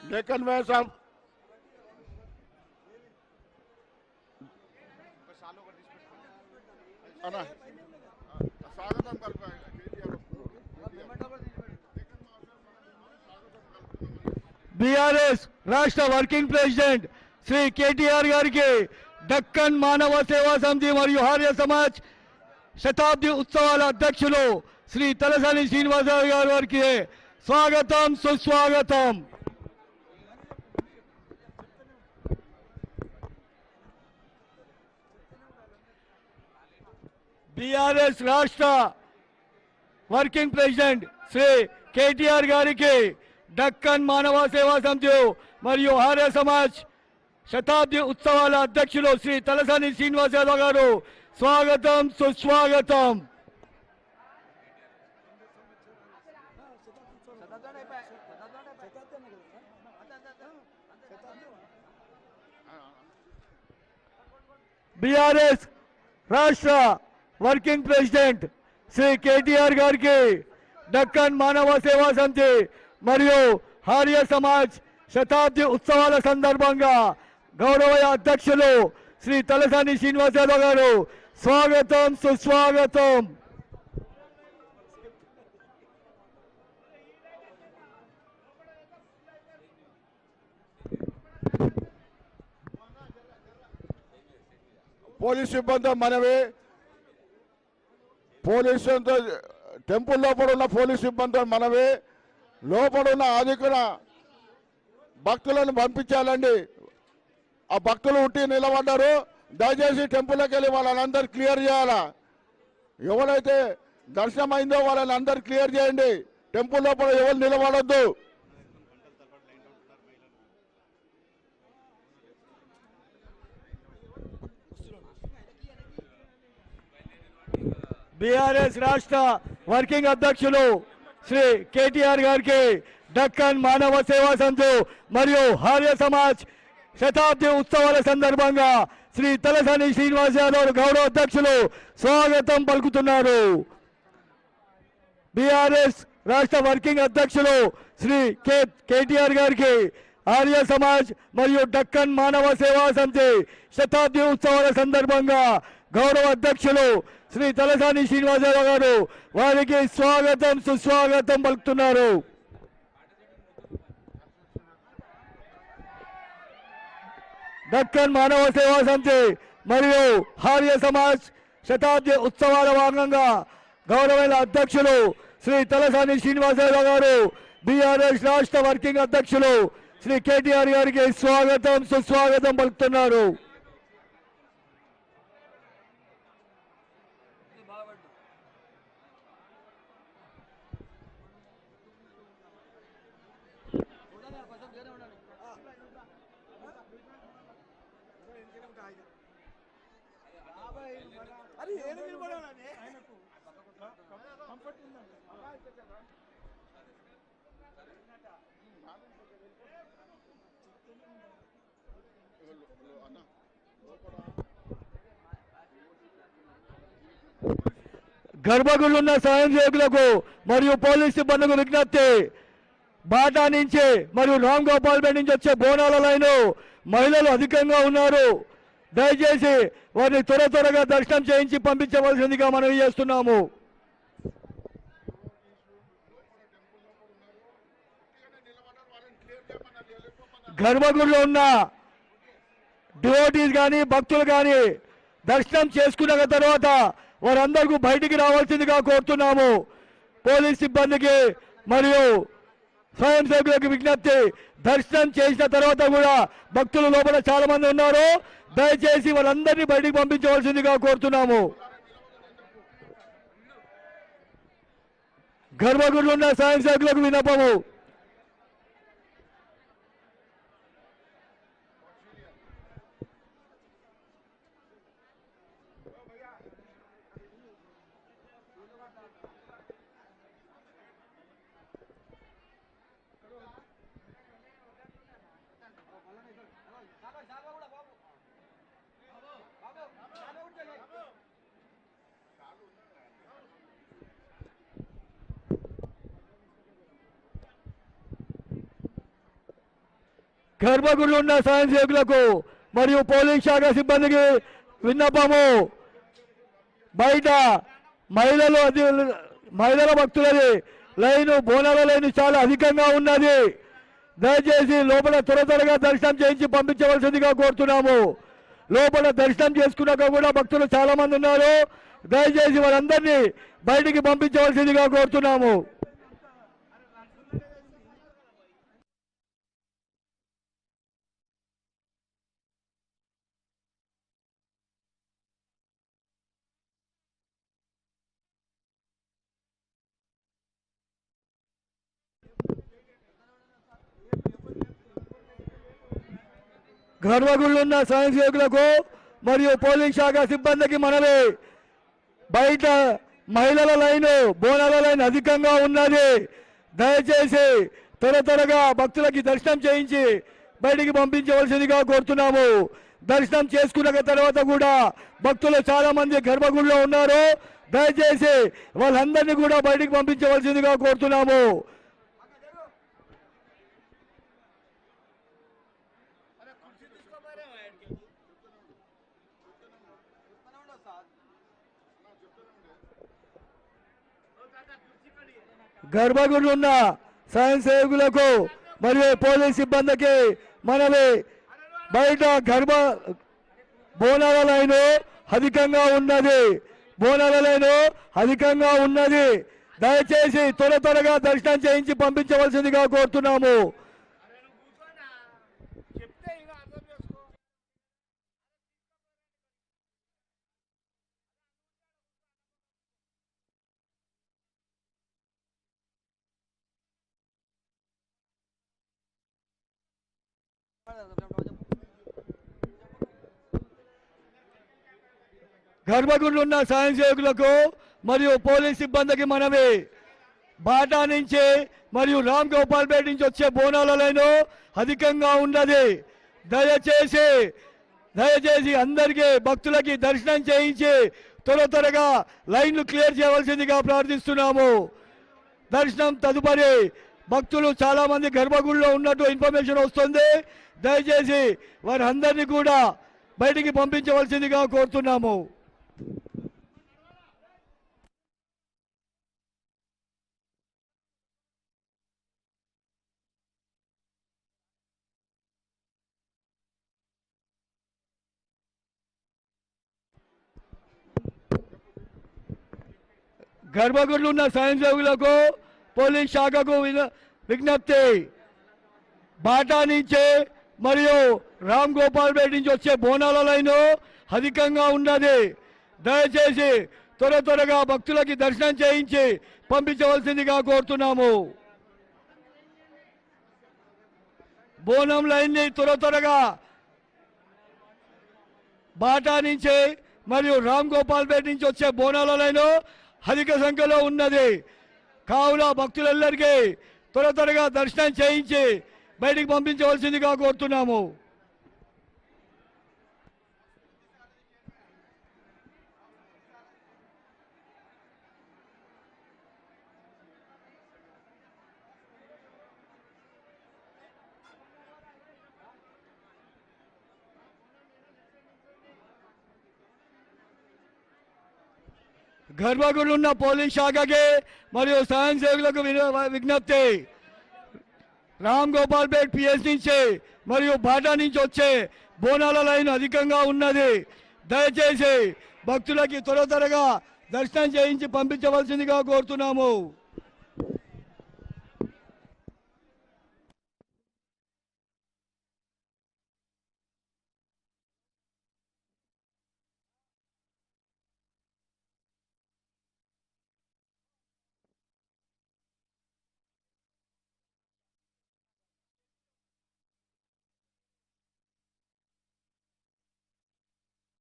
डेक्कन में सब स्वागतम बीआरएस राष्ट्र वर्किंग प्रेसिडेंट श्री केटीआर गारिकी दक्कन मानव सेवा समिति मरियु आर्य समाज शताब्दी उत्सवाल अध्यक्षुलु श्री तलसानी श्रीनिवासराव गारिकी स्वागतम सुस्वागतम। बीआरएस राष्ट्र वर्किंग प्रेसिडेंट श्री केटीआर गारिकी दक्कन मानव सेवा समिति मरियु आर्य समाज शताब्दी उत्सवाल अध्यक्षुलु श्री तलसानी श्रीनिवासराव गारु स्वागतम सुस्वागतम। बीआरएस राष्ट्र वर्किंग प्रेसिडेंट श्री केटीआर गारिकी दक्कन मानव सेवा समिति मरियु आर्य समाज शताब्दी उत्सवाల సందర్భంగా గౌరవ అధ్యక్షులు శ్రీ తలసాని శ్రీనివాసరావు గారు స్వాగతం సుస్వాగతం। పోలీస్ సిబ్బంది మనవి పోలీసు టెంపుల్ లోపల ఉన్న పోలీస్ సిబ్బంది మనవి లోపల ఉన్న అధికార భక్తులను పంపించాలండి। ఆ భక్తులు ఉట్టి నిలబడ్డారు, దయచేసి టెంపుల్కి వెళ్ళి వాళ్ళందరూ క్లియర్ చేయాలా। ఎవరైతే దర్శనం అయిందో వాళ్ళని అందరూ క్లియర్ చేయండి, టెంపుల్ లోపల ఎవరు నిలబడొద్దు। बीआरएस राष्ट्र वर्किंग अध्यक्षुలు श्री केटीआर गारिकी दक्कन मानव सेवा समिति मरियु आर्य समाज शताब्दी उत्सवाల సందర్భంగా श्री तलसानी श्रीनिवास यादव गौरव अध्यक्षुలు स्वागతం పలుకుతున్నారు। बीआरएस राष्ट्र वर्किंग अध्यक्षुలు श्री केटीआर गारिकी आर्य समाज मरियु दक्कन मानव सेवा समिति शताब्दी उत्सवाల సందర్భంగా गौरव अध्यक्षुలు श्री तलसानी श्रीनिवास यादव గారు వారికి స్వాగతం సుస్వాగతం పలుకుతున్నారు। दक्कन मानव सेवा समिति मरियु आर्य समाज शताब्दी उत्सवाల భాగంగా గౌరవైన అధ్యక్షులు శ్రీ తలసాని శ్రీనివాసరావు గారు बीआरएस రాష్ట్ర వర్కింగ్ అధ్యక్షులు శ్రీ కేటీఆర్ గారికి స్వాగతం సుస్వాగతం పలుకుతున్నారు। గర్భగుడున్న స్వయం సేవకులకు మరియు పోలీసు సిబ్బందికి విజ్ఞప్తి, బాటా నుంచి మరియు రామ్ గోపాల్పేట నుంచి వచ్చే బోనాల లైన్ మహిళలు అధికంగా ఉన్నారు, దయచేసి వారిని త్వరగా దర్శనం చేయించి పంపించవలసిందిగా మనవి చేస్తున్నాము। గర్భగుడిలో ఉన్న డివోటీస్ కానీ భక్తులు కానీ దర్శనం చేసుకున్న తర్వాత వారందరికీ బయటికి రావాల్సిందిగా కోరుతున్నాము। పోలీస్ సిబ్బందికి మరియు స్వయం సేవకులకు విజ్ఞప్తి, దర్శనం చేసిన తర్వాత కూడా భక్తులు లోపల చాలా మంది ఉన్నారు, దయచేసి వాళ్ళందరినీ బయటికి పంపించవలసిందిగా కోరుతున్నాము। గర్భగుడిలో ఉన్న స్వయం సేవకులకు విన్నపము, గర్భగుడిలో ఉన్న స్వయం సేవకులకు మరియు పోలీస్ శాఖ సిబ్బందికి విన్నపము, బయట మహిళల భక్తులది లైను, బోనాల లైను చాలా అధికంగా ఉన్నది. దయచేసి లోపల త్వరగా దర్శనం చేయించి పంపించవలసిందిగా కోరుతున్నాము. లోపల దర్శనం చేసుకున్నాక కూడా భక్తులు చాలా మంది ఉన్నారు. దయచేసి వారందరినీ బయటికి పంపించవలసిందిగా కోరుతున్నాము. గర్భగుడిలో ఉన్న స్వయం సేవకులకు మరియు పోలీస్ శాఖ సిబ్బందికి మనవి, బయట మహిళల లైను, బోనాల లైన్ అధికంగా ఉన్నది. దయచేసి త్వరగా భక్తులకి దర్శనం చేయించి బయటికి పంపించవలసిందిగా కోరుతున్నాము. దర్శనం చేసుకున్న తర్వాత కూడా భక్తులు చాలా మంది గర్భగుడిలో ఉన్నారు. దయచేసి వాళ్ళందరినీ కూడా బయటికి పంపించవలసిందిగా కోరుతున్నాము. గర్భగుడిలో ఉన్న స్వయం సేవకులకు మరియు పోలీస్ సిబ్బందికి మనవి, బయట బోనాల లైను అధికంగా ఉన్నది. దయచేసి త్వరగా దర్శనం చేయించి పంపించవలసిందిగా కోరుతున్నాము. గర్భగుడిలో ఉన్న స్వయం సేవకులకు మరియు పోలీస్ సిబ్బందికి మనవి, బాటా నుంచి మరియు రామ్ గోపాల్ పేట నుంచి వచ్చే బోనాల లైను అధికంగా ఉన్నది. దయచేసి అందరికీ భక్తులకి దర్శనం చేయించి త్వరగా లైన్లు క్లియర్ చేయవలసిందిగా ప్రార్థిస్తున్నాము. దర్శనం తదుపరి భక్తులు చాలా మంది గర్భగుడిలో ఉన్నట్టు ఇన్ఫర్మేషన్ వస్తుంది. దయచేసి వారందరినీ కూడా బయటికి పంపించవలసిందిగా కోరుతున్నాము. గర్భగుడిలో ఉన్న స్వయం సేవకులకు పోలీస్ శాఖకు విజ్ఞప్తి, బాటా నుంచి మరియు రామ్ గోపాల్ పేట నుంచి వచ్చే బోనాల లైను అధికంగా ఉన్నది. దయచేసి త్వరగా భక్తులకి దర్శనం చేయించి పంపించవలసిందిగా కోరుతున్నాము. బోనం లైన్ని త్వరగా బాటా నుంచి మరియు రామ్ గోపాల్ పేట నుంచి వచ్చే బోనాల లైను అధిక సంఖ్యలో ఉన్నది. కావున భక్తులందరికీ త్వరగా దర్శనం చేయించి బయటికి పంపించవలసిందిగా కోరుతున్నాము. గర్భగుడిలో ఉన్న పోలీస్ శాఖకి మరియు స్వయం సేవకులకు విజ్ఞప్తి, రామ్ గోపాల్ పేట్ పిఎస్ నుంచి మరియు బాటా నుంచి వచ్చే బోనాల లైన్ అధికంగా ఉన్నది. దయచేసి భక్తులకి త్వరగా దర్శనం చేయించి పంపించవలసిందిగా కోరుతున్నాము.